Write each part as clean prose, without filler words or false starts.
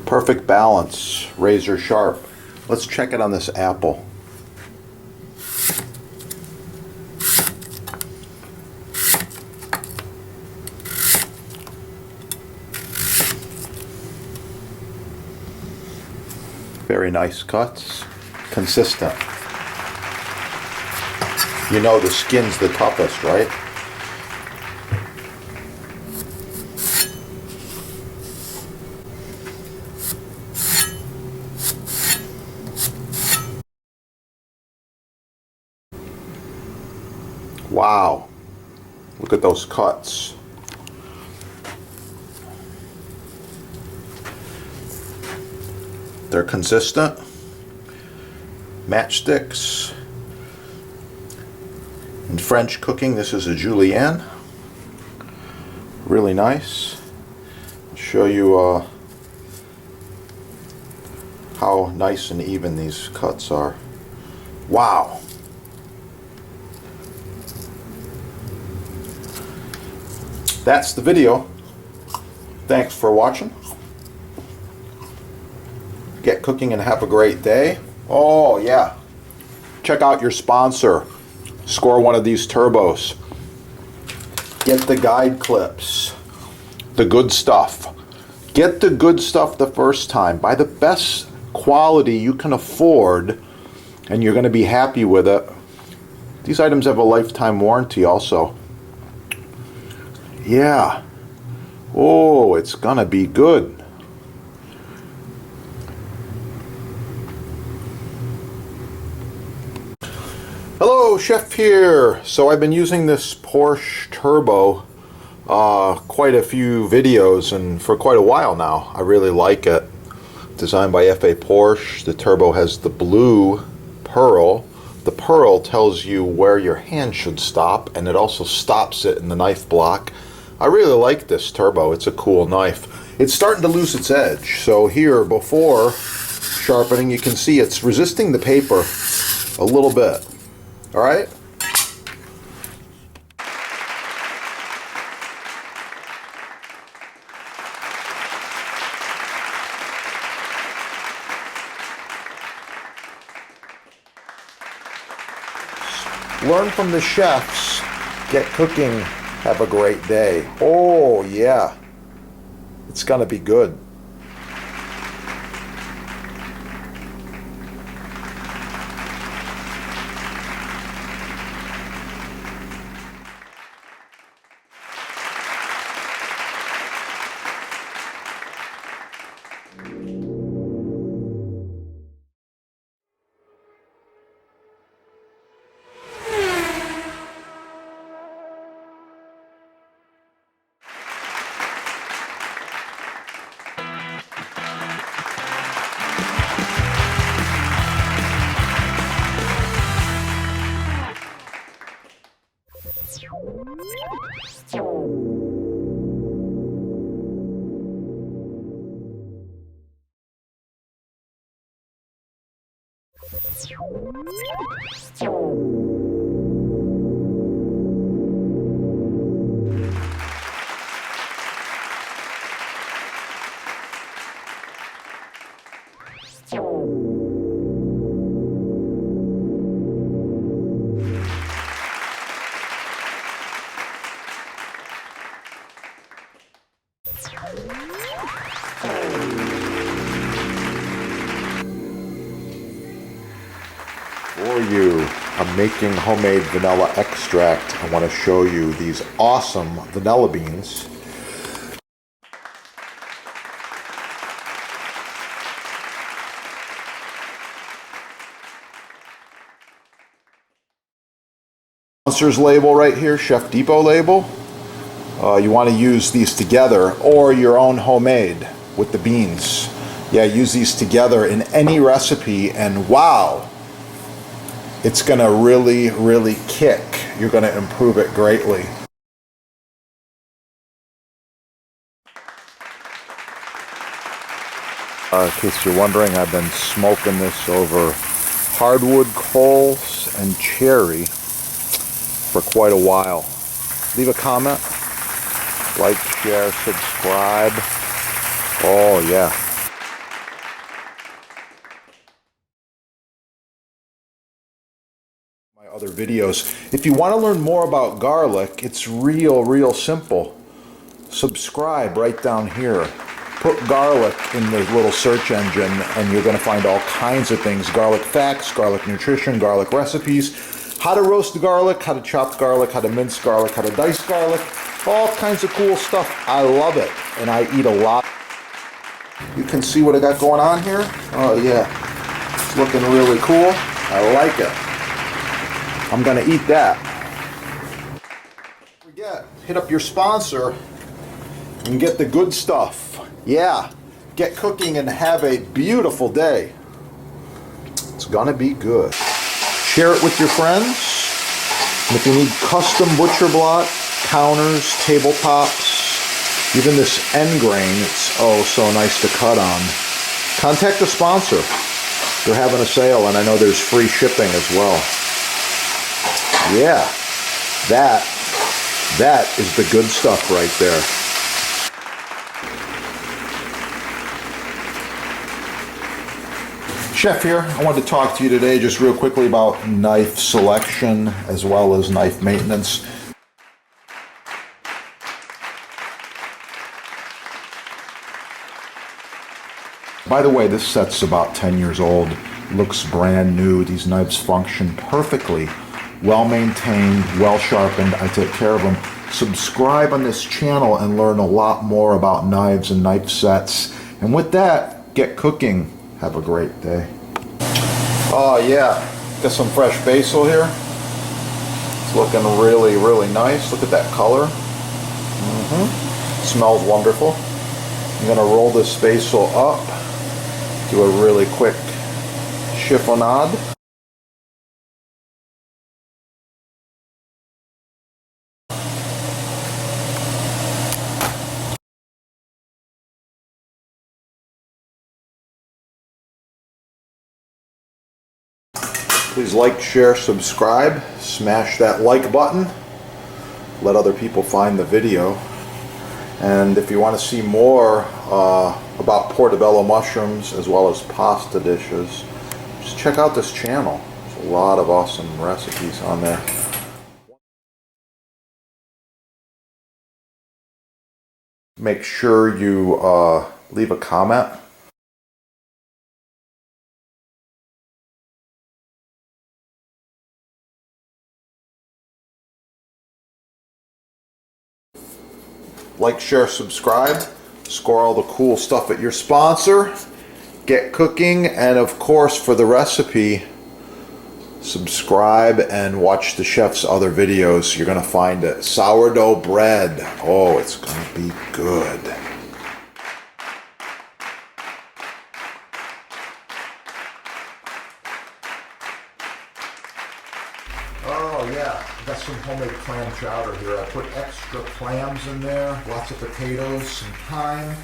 Perfect balance, razor sharp. Let's check it on this apple. Very nice cuts, consistent. You know the skin's the toughest, right? Wow, look at those cuts. They're consistent. Matchsticks. In French cooking, this is a julienne. Really nice. I'll show you how nice and even these cuts are. Wow. That's the video. Thanks for watching. Get cooking and have a great day. Oh yeah. Check out your sponsor. Score one of these turbos. Get the guide clips. The good stuff. Get the good stuff the first time. Buy the best quality you can afford and you're going to be happy with it. These items have a lifetime warranty also. Yeah. Oh, it's gonna be good. Hello, Chef here. So I've been using this Porsche Turbo quite a few videos and for quite a while now. I really like it. Designed by F.A. Porsche. The Turbo has the blue pearl. The pearl tells you where your hand should stop, and it also stops it in the knife block. I really like this Turbo. It's a cool knife. It's starting to lose its edge. So here, before sharpening, you can see it's resisting the paper a little bit. All right? Learn from the chefs. Get cooking. Have a great day. Oh yeah, it's gonna be good. For you, I'm making homemade vanilla extract. I want to show you these awesome vanilla beans. Sponsor's label right here, Chef Depot label. You want to use these together or your own homemade with the beans. Yeah, use these together in any recipe and wow, it's going to really kick. You're going to improve it greatly. In case you're wondering, I've been smoking this over hardwood coals and cherry for quite a while. Leave a comment, like, share, subscribe. Oh yeah. other videos. If you want to learn more about garlic, it's real simple. Subscribe right down here. Put garlic in the little search engine and you're going to find all kinds of things. Garlic facts, garlic nutrition, garlic recipes, how to roast garlic, how to chop garlic, how to mince garlic, how to dice garlic, all kinds of cool stuff. I love it and I eat a lot. You can see what I got going on here. Oh yeah, it's looking really cool. I like it. I'm gonna eat that. Don't forget, hit up your sponsor and get the good stuff. Yeah, get cooking and have a beautiful day. It's gonna be good. Share it with your friends. And if you need custom butcher block, counters, tabletops, even this end grain, it's oh so nice to cut on. Contact the sponsor. They're having a sale and I know there's free shipping as well. Yeah, that is the good stuff right there. Chef here. I wanted to talk to you today just real quickly about knife selection as well as knife maintenance. By the way, this set's about 10 years old. Looks brand new. These knives function perfectly. Well maintained, well sharpened. I take care of them. Subscribe on this channel and learn a lot more about knives and knife sets. And with that, get cooking. Have a great day. Oh yeah, got some fresh basil here. It's looking really nice. Look at that color. Smells wonderful. I'm gonna roll this basil up. Do a really quick chiffonade. Please like, share, subscribe, smash that like button, let other people find the video. And if you want to see more about portobello mushrooms as well as pasta dishes, just check out this channel. There's a lot of awesome recipes on there. Make sure you leave a comment. Like, share, subscribe, score all the cool stuff at your sponsor, get cooking, and of course for the recipe, subscribe and watch the chef's other videos. You're going to find it. Sourdough bread. Oh, it's going to be good. Oh yeah, I got some homemade clam chowder here. I put extra clams in there, lots of potatoes, some thyme.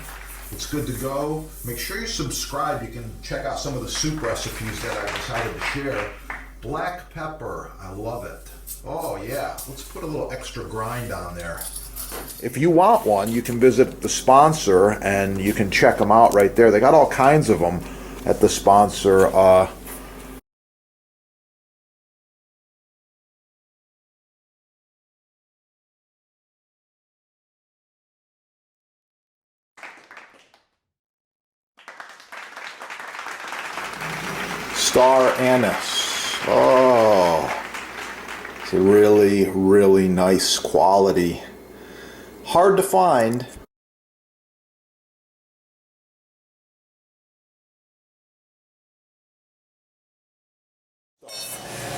It's good to go. Make sure you subscribe. You can check out some of the soup recipes that I decided to share. Black pepper, I love it. Oh yeah, let's put a little extra grind on there. If you want one, you can visit the sponsor and you can check them out right there. They got all kinds of them at the sponsor. Star anise. Oh, it's a really nice quality. Hard to find.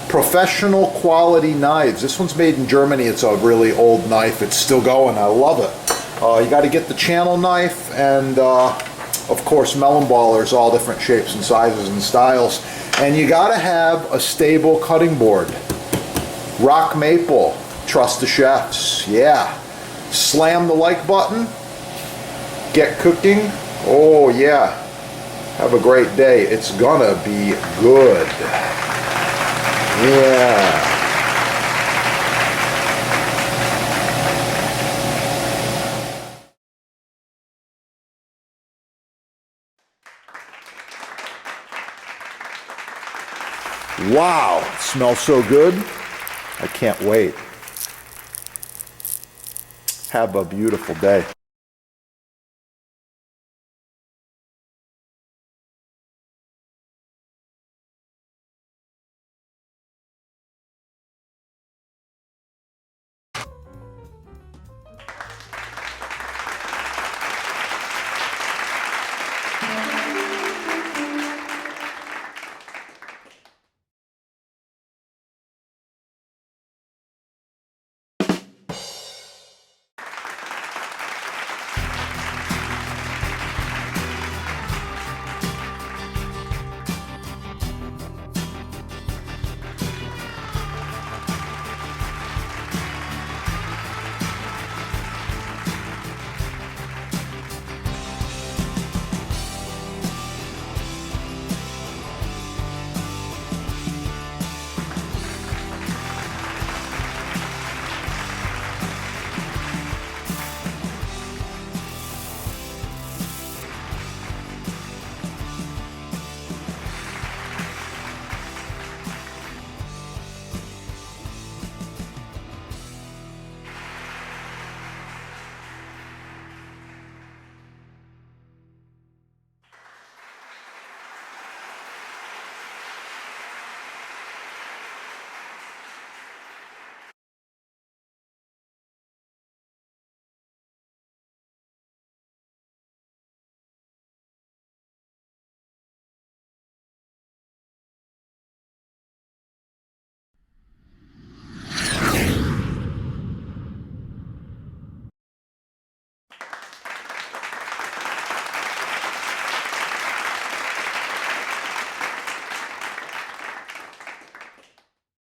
Professional quality knives. This one's made in Germany. It's a really old knife. It's still going. I love it. You got to get the channel knife and of course melon ballers, all different shapes and sizes and styles. And you got to have a stable cutting board. Rock maple. Trust the chefs. Yeah. Slam the like button. Get cooking. Oh yeah. Have a great day. It's gonna be good. Yeah. Wow, it smells so good. I can't wait. Have a beautiful day.